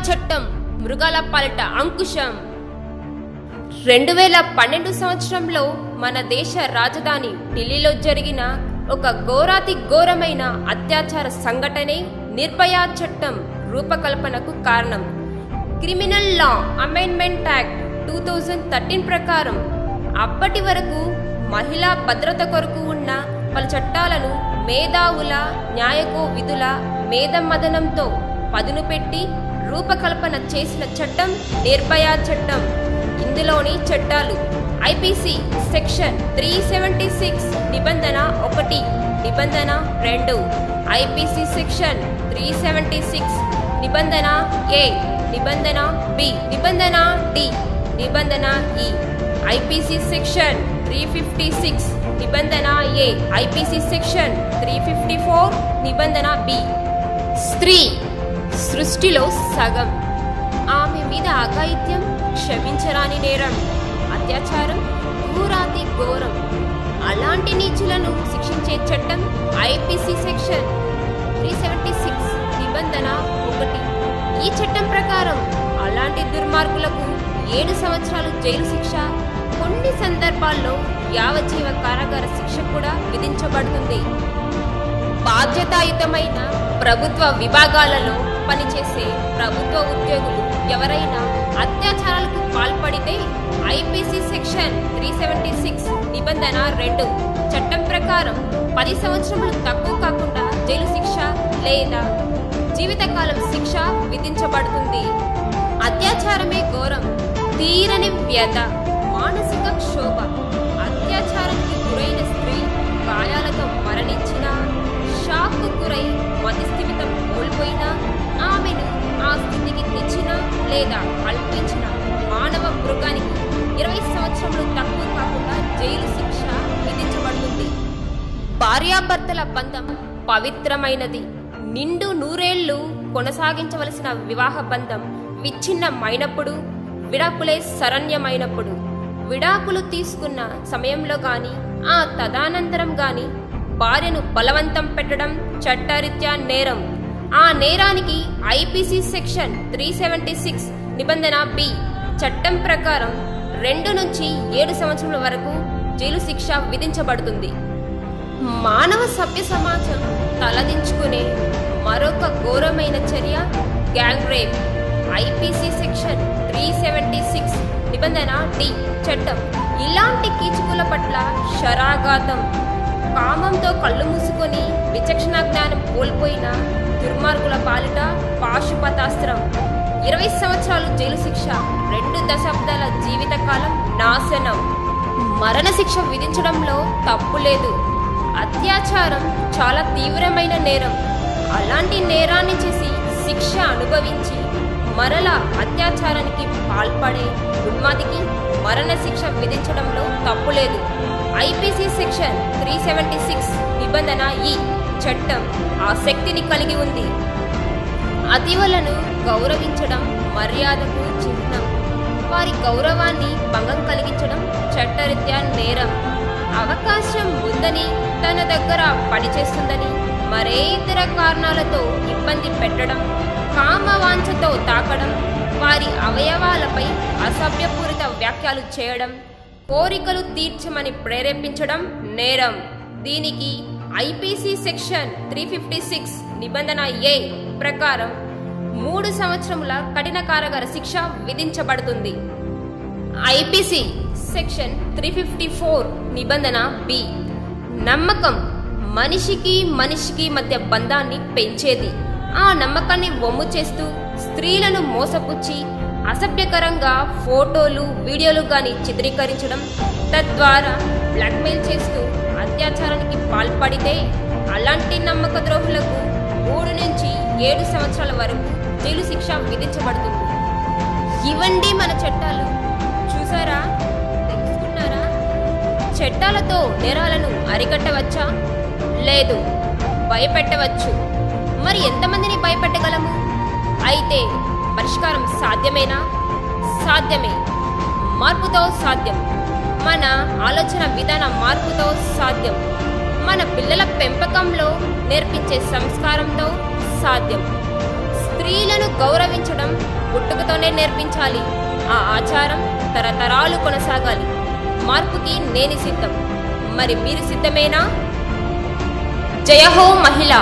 చట్టం మృగాల పాలిట అంకుశం. 2012 సంవత్సరంలో మన దేశ రాజధాని ఢిల్లీలో జరిగిన ఒక ఘోరాతి ఘోరమైన అత్యాచార సంఘటనే నిర్భయ చట్టం రూపకల్పనకు కారణం. క్రిమినల్ లా అమెండ్మెంట్ యాక్ట్ 2013 ప్రకారం అప్పటి వరకు మహిళా భద్రత కొరకు ఉన్న పలు చట్టాలను మేధావుల న్యాయకో విధుల మేధమదనంతో పదును పెట్టి రూపకల్పన చేసిన చట్టం నిర్భయ చట్టం. ఇందులోని చట్టాలు ఐపీసీ సెక్షన్ 376 నిబంధన 1, నిబంధన 2, ఐపీసీ సెక్షన్ 376 నిబంధన ఏ, నిబంధన బి, నిబంధన డి, నిబంధన ఈ, ఐపీసీ సెక్షన్ 356 నిబంధన ఏ, ఐపీసీ సెక్షన్ 354 నిబంధన బి. స్త్రీ సృష్టిలో సగం. ఆమె మీద అఘాయిత్యం క్షమించరాని నేరం, అత్యాచారం ఘోరాతి ఘోరం. అలాంటి నీచులను శిక్షించే చట్టం ఐపీసీ సెక్షన్ 376 నిబంధన 1. ఈ చట్టం ప్రకారం అలాంటి దుర్మార్గులకు 7 సంవత్సరాలు జైలు శిక్ష, కొన్ని సందర్భాల్లో యావజ్జీవ కారాగార శిక్ష కూడా విధించబడుతుంది. బాధ్యతాయుతమైన ప్రభుత్వ విభాగాలలో పనిచేసే ప్రభుత్వ ఉద్యోగులు ఎవరైనా అత్యాచారాలకు పాల్పడితే ఐపీసీ సెక్షన్ 376 నిబంధన 2 చట్టం ప్రకారం 10 సంవత్సరములు తక్కువ కాకుండా జైలు శిక్ష లేదా జీవితకాలం శిక్ష విధించబడుతుంది. అత్యాచారమే ఘోరం, తీరని వ్యధ, మానసిక క్షోభ. అత్యాచారానికి గురైన స్త్రీ గాయాలతో మరణించిన, షాక్కు గురై మతిస్థిమితం కోల్పోయినా, ఆమెను ఆ స్థితికి తెచ్చిన లేదా కల్పించిన మానవ మృగానికి 20 సంవత్సరములు తక్కువ కాకుండా జైలు శిక్ష విధించబడుతుంది. భార్యాభర్తల బంధం పవిత్రమైనది. నిండు 100 ఏళ్లు కొనసాగించవలసిన వివాహ బంధం విచ్ఛిన్నమైనప్పుడు, విడాకులే శరణ్యమైనప్పుడు, విడాకులు తీసుకున్న సమయంలో గాని ఆ తదనంతరం గాని భార్యను బలవంతం పెట్టడం చట్టరీత్యా నేరం. ఆ నేరానికి ఐపీసీ సెక్షన్ 376 నిబంధన బి చట్టం ప్రకారం 2 నుంచి 7 సంవత్సరాల వరకు జైలు శిక్ష విధించబడుతుంది. మానవ సభ్య సమాజం తలదించుకునే మరొక ఘోరమైన చర్య గ్యాంగ్ రేప్. ఐపీసీ సెక్షన్ 376 నిబంధన డి చట్టం ఇలాంటి కీచుకుల పట్ల శరాఘాతం. కామంతో కళ్ళు మూసుకొని విచక్షణ జ్ఞానం కోల్పోయిన దుర్మార్గుల పాలిట పాశుపతాస్త్రం. 20 సంవత్సరాలు జైలు శిక్ష, 2 దశాబ్దాల జీవితకాలం నాశనం. మరణశిక్ష విధించడంలో తప్పు లేదు. అత్యాచారం చాలా తీవ్రమైన నేరం. అలాంటి నేరాన్ని చేసి శిక్ష అనుభవించి మరలా అత్యాచారానికి పాల్పడే ఉన్మాదికి మరణశిక్ష విధించడంలో తప్పు లేదు. ఐపీసీ సెక్షన్ 376 నిబంధన ఈ చట్టం ఆ శక్తిని కలిగి ఉంది. అతివలను గౌరవించడం మర్యాదకు చిహ్నం. వారి గౌరవాన్ని భంగం కలిగించడం చట్టరీత్యా నేరం. అవకాశం ఉందని, తన దగ్గర పనిచేస్తుందని మరే ఇతర కారణాలతో ఇబ్బంది పెట్టడం, కామవాంఛతో తాకడం, వారి అవయవాలపై అసభ్యపూరిత వ్యాఖ్యలు చేయడం, కోరికలు తీర్చమని ప్రేరేపించడం నేరం. దీనికి ఐపీసీ సెక్షన్ 356 నిబంధన ఏ ప్రకారం 3 సంవత్సరముల కఠిన కారాగార శిక్ష విధించబడుతుంది. ఐపీసీ సెక్షన్ 354 నిబంధన బి నమ్మకం. మనిషికి మనిషికి మధ్య బంధాన్ని పెంచేది. ఆ నమ్మకాన్ని వమ్ము చేస్తూ స్త్రీలను మోసపుచ్చి అసభ్యకరంగా ఫోటోలు, వీడియోలు గాని చిత్రీకరించడం, తద్వారా బ్లాక్మెయిల్ చేస్తూ అత్యాచారానికి పాల్పడితే అలాంటి నమ్మక ద్రోహులకు 3 నుంచి 7 సంవత్సరాల వరకు జైలు శిక్ష విధించబడుతుంది. ఇవండి మన చట్టాలు. చూసారా, తెలుసుకున్నారా? చట్టాలతో నేరాలను అరికట్టవచ్చా? లేదు, భయపెట్టవచ్చు. మరి ఎంతమందిని భయపెట్టగలము? అయితే పరిష్కారం సాధ్యమేనా? సాధ్యమే. మార్పుతో సాధ్యం. మన ఆలోచన విధాన మార్పుతో సాధ్యం. మన పిల్లల పెంపకంలో నేర్పించే సంస్కారంతో సాధ్యం. స్త్రీలను గౌరవించడం పుట్టుకతోనే నేర్పించాలి. ఆ ఆచారం తరతరాలు కొనసాగాలి. మార్పుకి నేను సిద్ధం. మరి మీరు సిద్ధమేనా? జయ హో మహిళ.